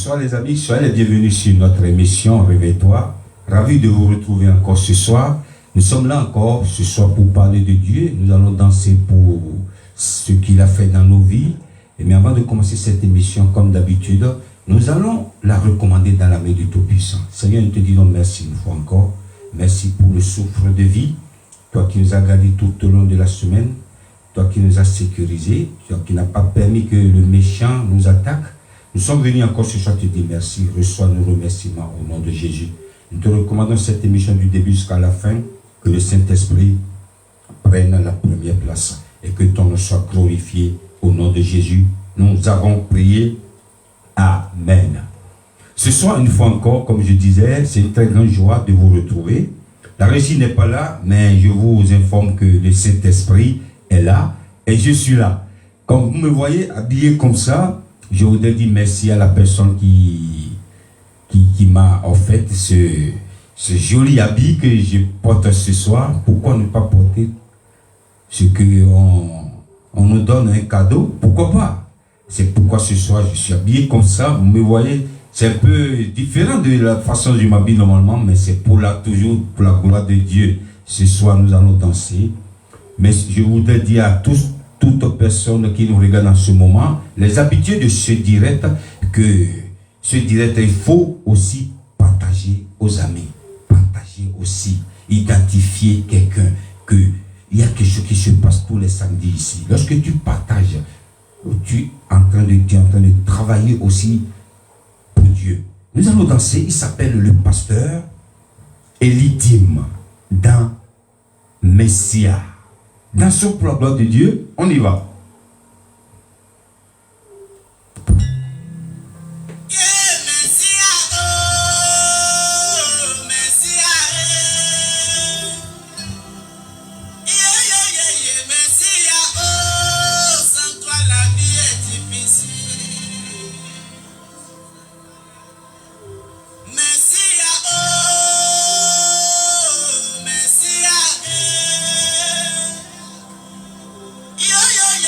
Bonsoir les amis, soyez les bienvenus sur notre émission Réveille-toi. Ravi de vous retrouver encore ce soir. Nous sommes là encore ce soir pour parler de Dieu. Nous allons danser pour ce qu'il a fait dans nos vies. Mais avant de commencer cette émission, comme d'habitude, nous allons la recommander dans la main du Tout-Puissant. Seigneur, nous te disons merci une fois encore. Merci pour le souffle de vie. Toi qui nous as gardés tout au long de la semaine. Toi qui nous as sécurisés. Toi qui n'as pas permis que le méchant nous attaque. Nous sommes venus encore ce soir te dire merci. Reçois nos remerciements au nom de Jésus. Nous te recommandons cette émission du début jusqu'à la fin. Que le Saint-Esprit prenne la première place. Et que ton nom soit glorifié au nom de Jésus. Nous avons prié. Amen. Ce soir, une fois encore, comme je disais, c'est une très grande joie de vous retrouver. La régie n'est pas là, mais je vous informe que le Saint-Esprit est là et je suis là. Comme vous me voyez habillé comme ça, je voudrais dire merci à la personne qui m'a offert ce joli habit que je porte ce soir. Pourquoi ne pas porter ce on nous donne un cadeau? Pourquoi pas? C'est pourquoi ce soir je suis habillé comme ça. Vous me voyez, c'est un peu différent de la façon dont je m'habille normalement, mais c'est toujours pour la gloire de Dieu. Ce soir nous allons danser. Mais je voudrais dire à toute personne qui nous regarde en ce moment, les habitués de ce direct, que ce direct, il faut aussi partager aux amis, partager aussi, identifier quelqu'un, qu'il y a quelque chose qui se passe tous les samedis ici. Lorsque tu partages, tu es en train de travailler aussi pour Dieu. Nous allons danser, il s'appelle le pasteur Elidim dans Messia. Dansons pour la gloire de Dieu, on y va. Yeah, yeah, yeah.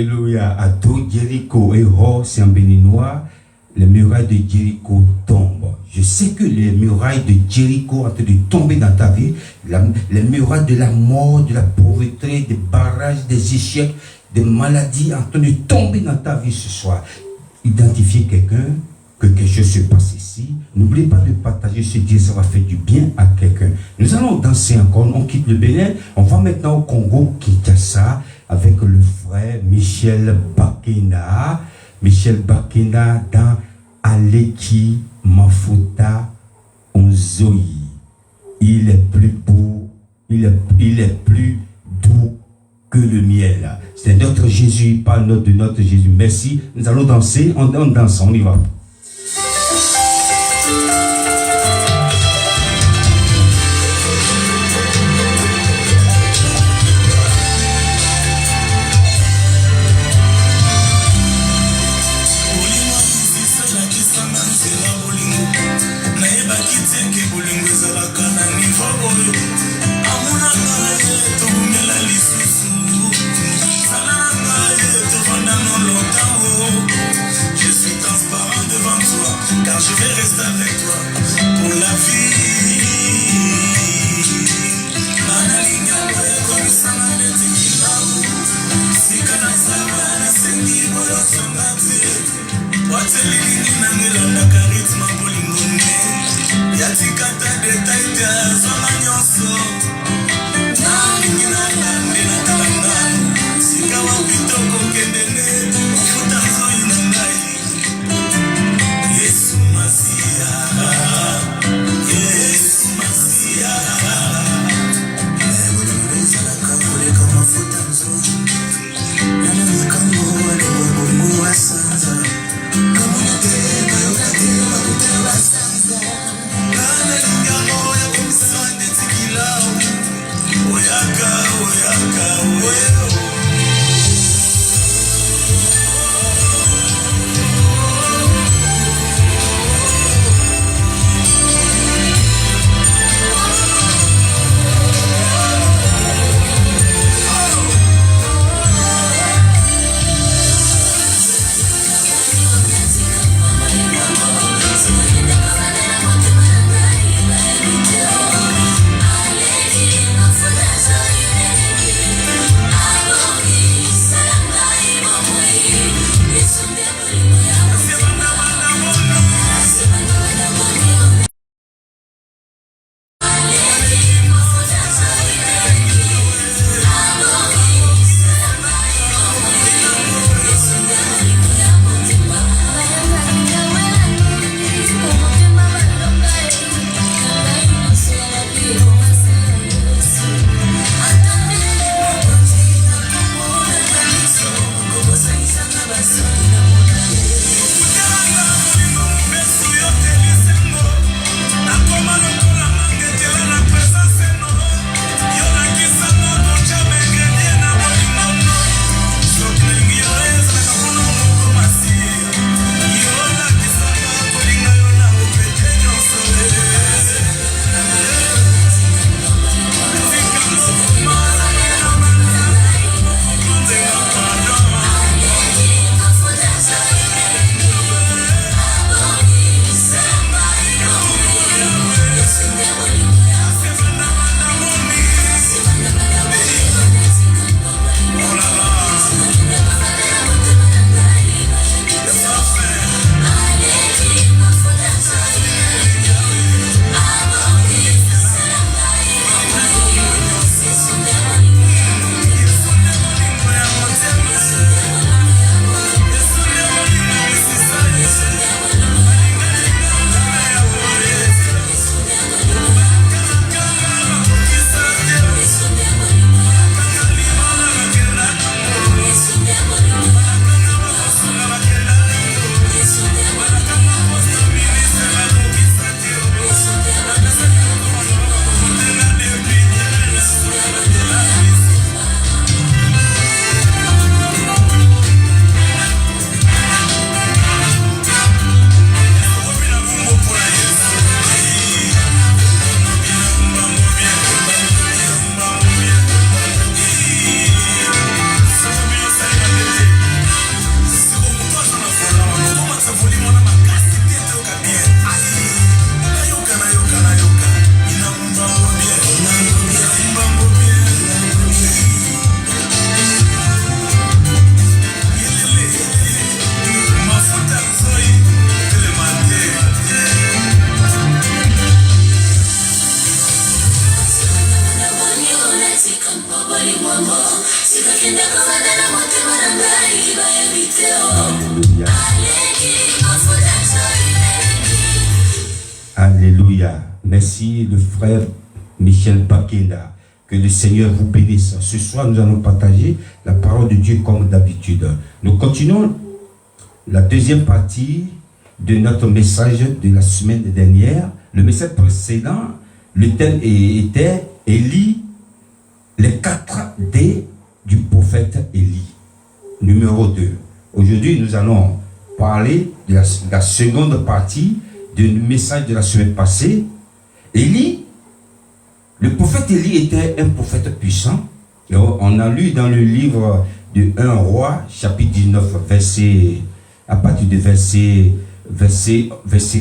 Alléluia. À tout Jéricho et Ho, c'est en béninois, les murailles de Jéricho tombent. Je sais que les murailles de Jéricho sont en train de tomber dans ta vie. Les murailles de la mort, de la pauvreté, des barrages, des échecs, des maladies en train de tomber dans ta vie ce soir. Identifiez quelqu'un, que quelque chose se passe ici. N'oubliez pas de partager ce Dieu, ça va faire du bien à quelqu'un. Nous allons danser encore, on quitte le Bénin, on va maintenant au Congo, Kinshasa, avec le frère Michel Bakena. Michel Bakena dans Aleki Mafuta Onzoi. Il est plus beau, il est plus doux que le miel. C'est notre Jésus, pas de notre Jésus. Merci. Nous allons danser, on danse, on y va. Got remercie le frère Michel Bakenda. Que le Seigneur vous bénisse. Ce soir, nous allons partager la parole de Dieu comme d'habitude. Nous continuons la deuxième partie de notre message de la semaine dernière. Le message précédent, le thème était Élie, les 4 D du prophète Élie. Numéro 2. Aujourd'hui, nous allons parler de la seconde partie du message de la semaine passée. Élie, le prophète Élie était un prophète puissant. Et on a lu dans le livre de 1 roi, chapitre 19, à partir de verset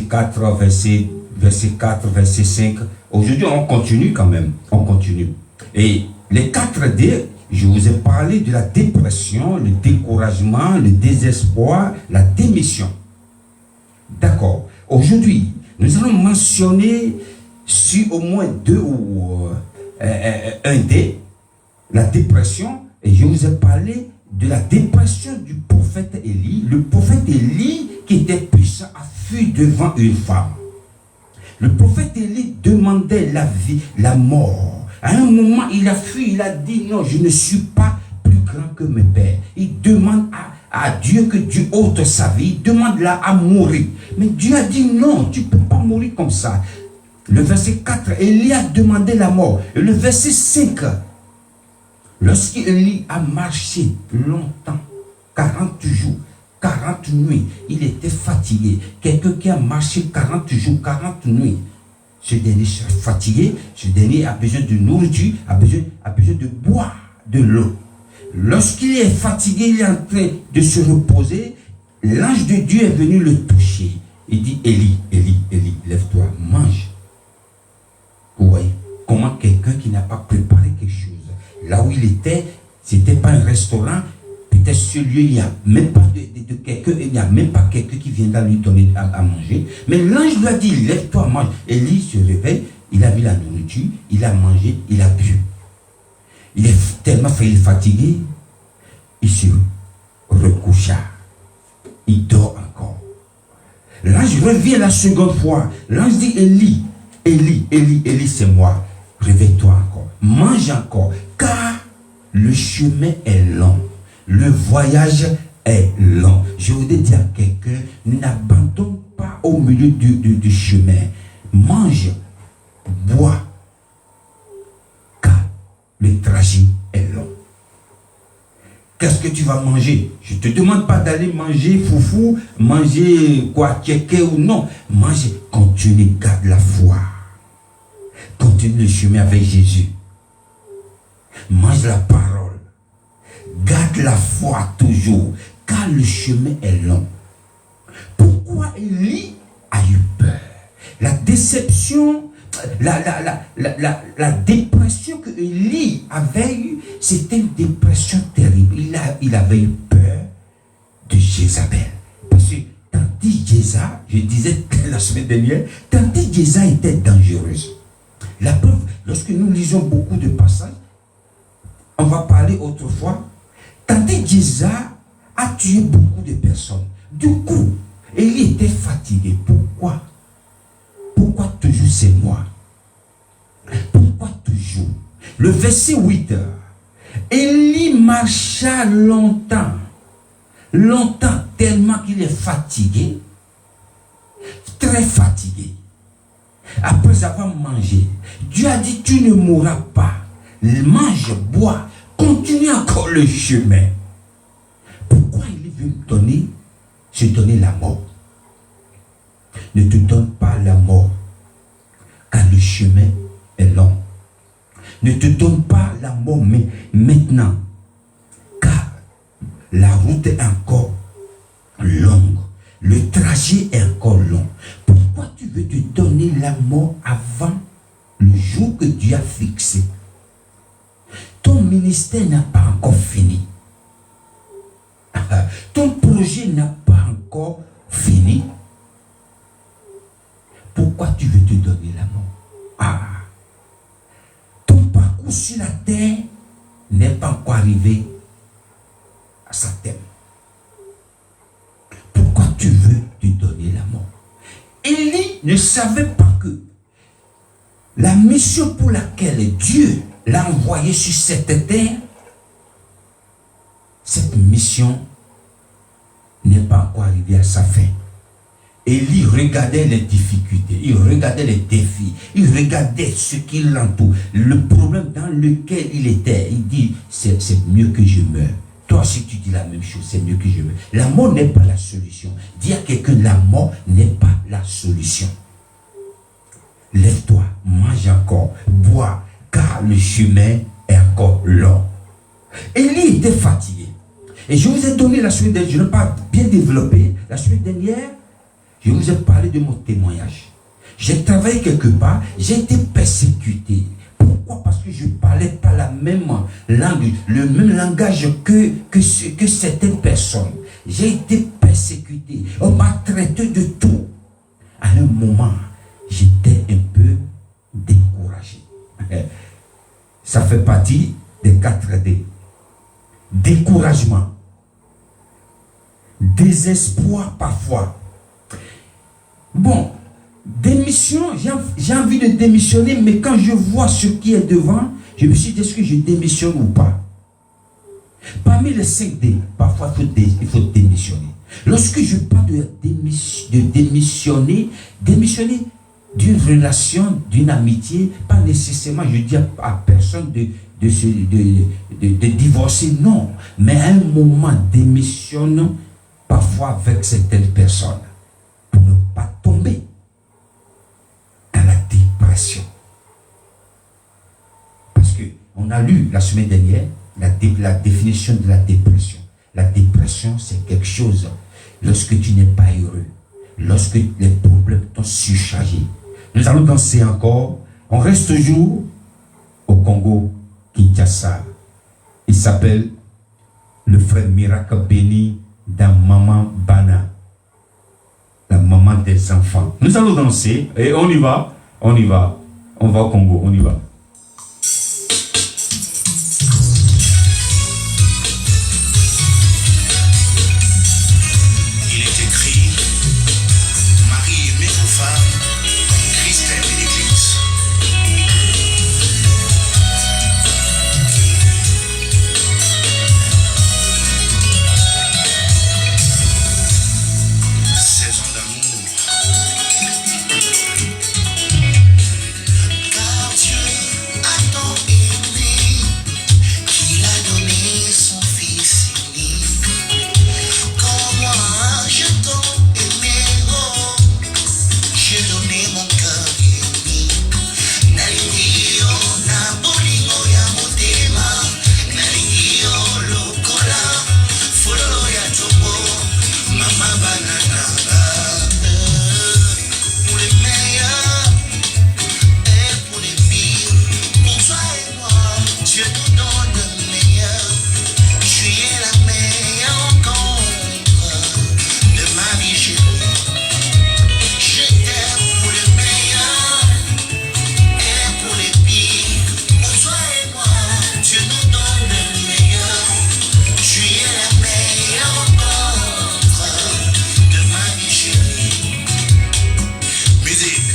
4, verset 5. Aujourd'hui, on continue quand même. On continue. Et les 4 D, je vous ai parlé de la dépression, le découragement, le désespoir, la démission. D'accord. Aujourd'hui, nous allons mentionner sur au moins 2 ou un D, la dépression, et je vous ai parlé de la dépression du prophète Élie. Le prophète Élie, qui était puissant, a fui devant une femme. Le prophète Élie demandait la vie, la mort. À un moment, il a fui, il a dit non, je ne suis pas plus grand que mes pères. Il demande à Dieu que Dieu ôte sa vie, il demande là à mourir. Mais Dieu a dit non, tu ne peux pas mourir comme ça. Le verset 4, Élie a demandé la mort. Et le verset 5, lorsqu'Élie a marché longtemps, 40 jours, 40 nuits, il était fatigué. Quelqu'un qui a marché 40 jours, 40 nuits, ce dernier est fatigué, ce dernier a besoin de nourriture, a besoin de boire de l'eau. Lorsqu'il est fatigué, il est en train de se reposer, l'ange de Dieu est venu le toucher. Il dit, Élie, Élie, Élie, lève-toi, mange. Vous voyez, comment quelqu'un qui n'a pas préparé quelque chose, là où il était, ce n'était pas un restaurant, peut-être ce lieu, il n'y a même pas de quelqu'un, il n'y a même pas quelqu'un qui viendra lui donner à manger. Mais l'ange lui a dit, lève-toi, mange. Élie se réveille, il a mis la nourriture, il a mangé, il a bu. Il est tellement fatigué, il se recoucha. Il dort encore. L'ange revient la seconde fois. L'ange dit, Élie, Élie, Élie, Élie, c'est moi. Réveille-toi encore. Mange encore. Car le chemin est long. Le voyage est long. Je voudrais dire à quelqu'un, n'abandonne pas au milieu du chemin. Mange, bois. Car le trajet est long. Qu'est-ce que tu vas manger? Je ne te demande pas d'aller manger foufou, manger quoi, kéké ou non. Mange, continue, garde la foi. Continue le chemin avec Jésus. Mange la parole. Garde la foi toujours, car le chemin est long. Pourquoi Élie a eu peur? La déception, la dépression que Élie avait eue, c'était une dépression terrible. Il avait eu peur de Jézabel. Parce que tantôt Jézabel, je disais la semaine dernière, tantôt Jézabel était dangereuse. La preuve, lorsque nous lisons beaucoup de passages, on va parler autrefois, tantôt Jézabel a tué beaucoup de personnes. Du coup, Élie était fatigué. Pourquoi? Pourquoi toujours c'est moi? Pourquoi toujours? Le verset 8. Élie marcha longtemps. Longtemps, tellement qu'il est fatigué. Très fatigué. Après avoir mangé, Dieu a dit, tu ne mourras pas. Mange, bois, continue encore le chemin. Pourquoi il veut se donner la mort? Ne te donne pas la mort, car le chemin est long. Ne te donne pas la mort maintenant, car la route est encore longue. Le trajet est encore long. Pourquoi tu veux te donner la mort avant le jour que Dieu a fixé? Ton ministère n'a pas encore fini. Ton projet n'a pas encore fini. Pourquoi tu veux te donner la mort? Ton parcours sur la terre n'est pas encore arrivé à sa terme. Pourquoi tu veux te donner la mort? Élie ne savait pas que La mission pour laquelle Dieu l'a envoyé sur cette terre, cette mission n'est pas encore arrivée à sa fin. Élie regardait les difficultés, il regardait les défis, il regardait ce qui l'entoure, le problème dans lequel il était. Il dit, c'est mieux que je meure. Toi aussi tu dis la même chose, c'est mieux que je meure. La mort n'est pas la solution. Dis à quelqu'un, la mort n'est pas la solution. Lève-toi, mange encore, bois, car le chemin est encore long. Élie était fatigué. Et je vous ai donné la semaine dernière, je n'ai pas bien développé, la semaine dernière, je vous ai parlé de mon témoignage. J'ai travaillé quelque part, j'ai été persécuté. Pourquoi? Parce que je ne parlais pas la même langue, le même langage que certaines personnes. J'ai été persécuté. On m'a traité de tout. À un moment, j'étais un peu découragé. Ça fait partie des 4D. Découragement. Désespoir parfois. Bon, démission, j'ai envie de démissionner, mais quand je vois ce qui est devant, je me suis dit, est-ce que je démissionne ou pas? Parmi les 5D, parfois il faut démissionner. Lorsque je parle de démissionner d'une relation, d'une amitié, pas nécessairement, je dis à personne de divorcer, non. Mais à un moment, démissionne parfois avec certaines personnes pour ne pas tomber dans la dépression. Parce qu'on a lu la semaine dernière la définition de la dépression. La dépression, c'est quelque chose lorsque tu n'es pas heureux, lorsque les problèmes t'ont surchargé. Nous allons danser encore. On reste toujours au Congo, Kinshasa. Il s'appelle le frère Miracle Béni dans Maman Bana, la maman des enfants. Nous allons danser et on y va, on va au Congo, on y va. Il est écrit, Marie aimez vos femmes, Christ aime l'Église. Saison d'amour. Car Dieu a tant aimé qu'il a donné son Fils unique. Comme moi je t'en aimé, oh, j'ai donné mon cœur unique. Nalingi yo na bolingo ya motema, nalingi yo lokola fololo ya tobo, mama banana. Pour les meilleurs et pour les pires, pour toi et moi, Dieu nous donne le meilleur. Tu es la meilleure rencontre de ma vie, chérie. Je t'aime pour le meilleur et pour les pires. Pour toi et moi, Dieu nous donne le meilleur. Tu es la meilleure rencontre de ma vie, chérie. Musique.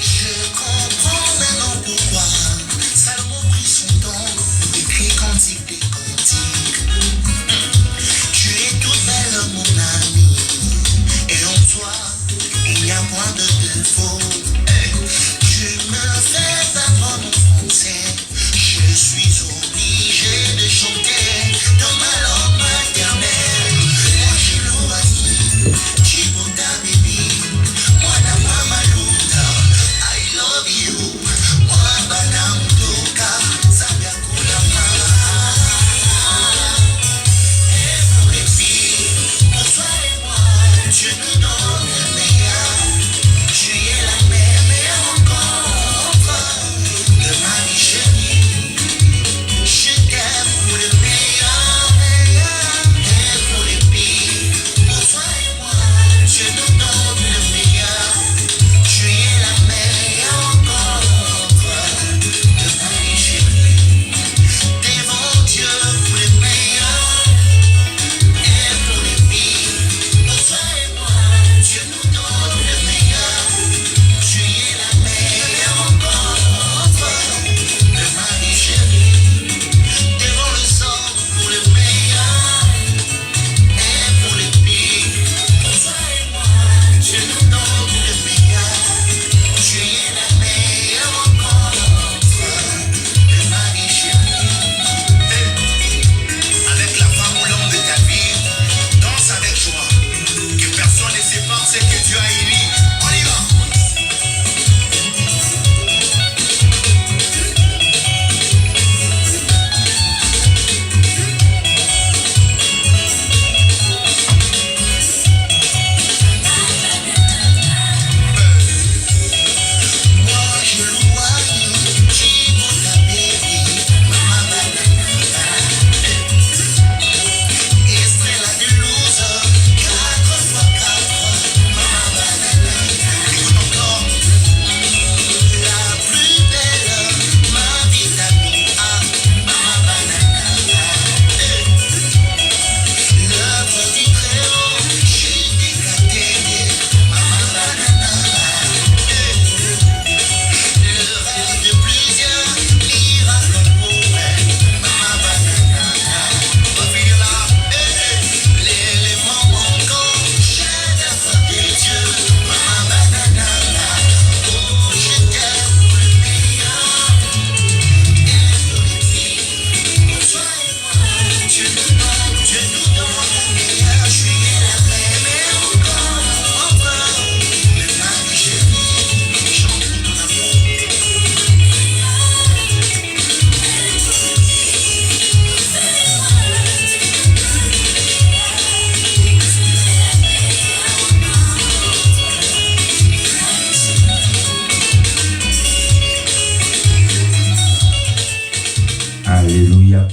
Je comprends maintenant pourquoi Salomon prit son temps pour écrire cantique des cantiques. Tu es toute belle, mon ami, et en toi, il n'y a point de défaut. Tu me fais perdre mon français, je suis obligé de chanter dans ma langue maternelle. Moi, je l'oublie, Djibouta baby, moi na mama luta, I love you, moi bana mtoka, sabia kulama. Et pour les filles, pour toi et moi, Dieu nous donne le meilleur. Tu es la meilleure.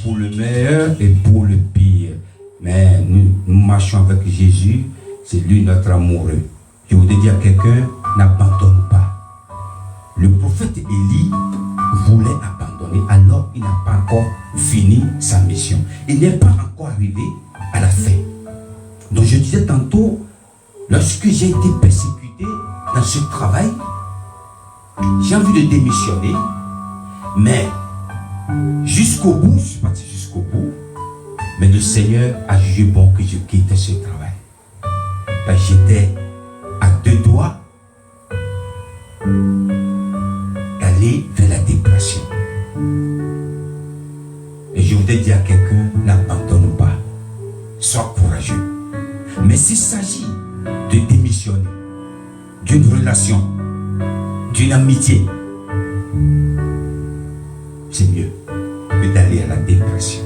pour le meilleur et pour le pire. Mais nous marchons avec Jésus, c'est lui notre amoureux. Je voudrais dire à quelqu'un, n'abandonne pas. Le prophète Élie voulait abandonner, alors il n'a pas encore fini sa mission. Il n'est pas encore arrivé à la fin. Donc je disais tantôt, lorsque j'ai été persécuté dans ce travail, j'ai envie de démissionner, mais jusqu'au bout, je suis parti jusqu'au bout, mais le Seigneur a jugé bon que je quitte ce travail. Ben, j'étais à 2 doigts d'aller vers la dépression. Et je voudrais dire à quelqu'un, n'abandonne pas, sois courageux. Mais s'il s'agit de démissionner d'une relation, d'une amitié, c'est mieux que d'aller à la dépression.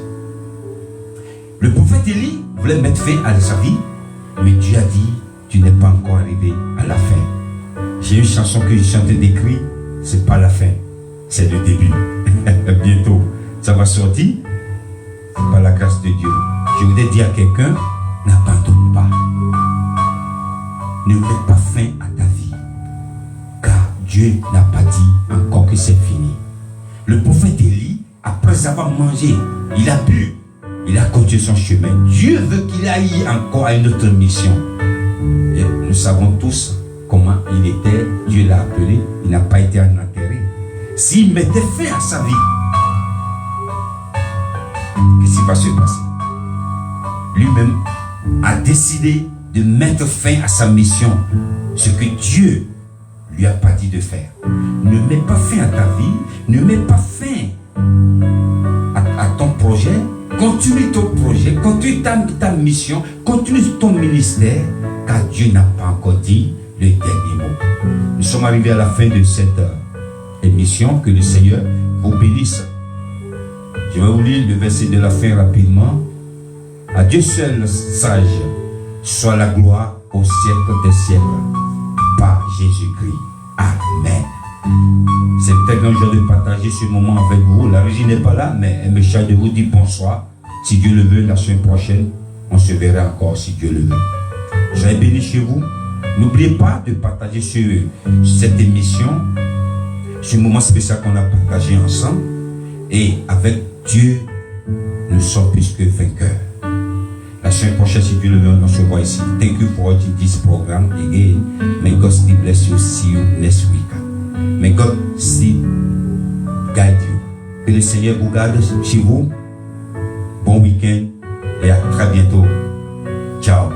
Le prophète Élie voulait mettre fin à sa vie, mais Dieu a dit, tu n'es pas encore arrivé à la fin. J'ai une chanson que je chantais d'écrit, c'est pas la fin, c'est le début. Bientôt, ça va sortir, c'est par la grâce de Dieu. Je voudrais dire à quelqu'un, n'abandonne pas. Ne mets pas fin à ta vie, car Dieu n'a pas dit encore que c'est fini. Le prophète Élie, après avoir mangé, il a bu, il a continué son chemin. Dieu veut qu'il aille encore à une autre mission. Et nous savons tous comment il était. Dieu l'a appelé, il n'a pas été enterré. S'il mettait fin à sa vie, qu'est-ce qui va se passer? Lui-même a décidé de mettre fin à sa mission, ce que Dieu lui a pas dit de faire. Ne mets pas fin à ta vie, ne mets pas fin à ton projet. Continue ton projet, continue ta mission, continue ton ministère, car Dieu n'a pas encore dit le dernier mot. Nous sommes arrivés à la fin de cette émission. Que le Seigneur vous bénisse. Je vais vous lire le verset de la fin rapidement. À Dieu seul sage soit la gloire au siècle des siècles, par Jésus-Christ. Amen. C'est un très grand joie de partager ce moment avec vous. La régie n'est pas là, mais elle me charge de vous dire bonsoir. Si Dieu le veut, la semaine prochaine, on se verra encore si Dieu le veut. Soyez bénis chez vous. N'oubliez pas de partager cette émission, ce moment spécial qu'on a partagé ensemble. Et avec Dieu, nous sommes plus que vainqueurs. La semaine prochaine, si Dieu le veut, on se voit ici. Thank you for watching this program again. May God still bless you. See you next week. May God still guide you. Que le Seigneur vous garde chez vous. Bon week-end et à très bientôt. Ciao.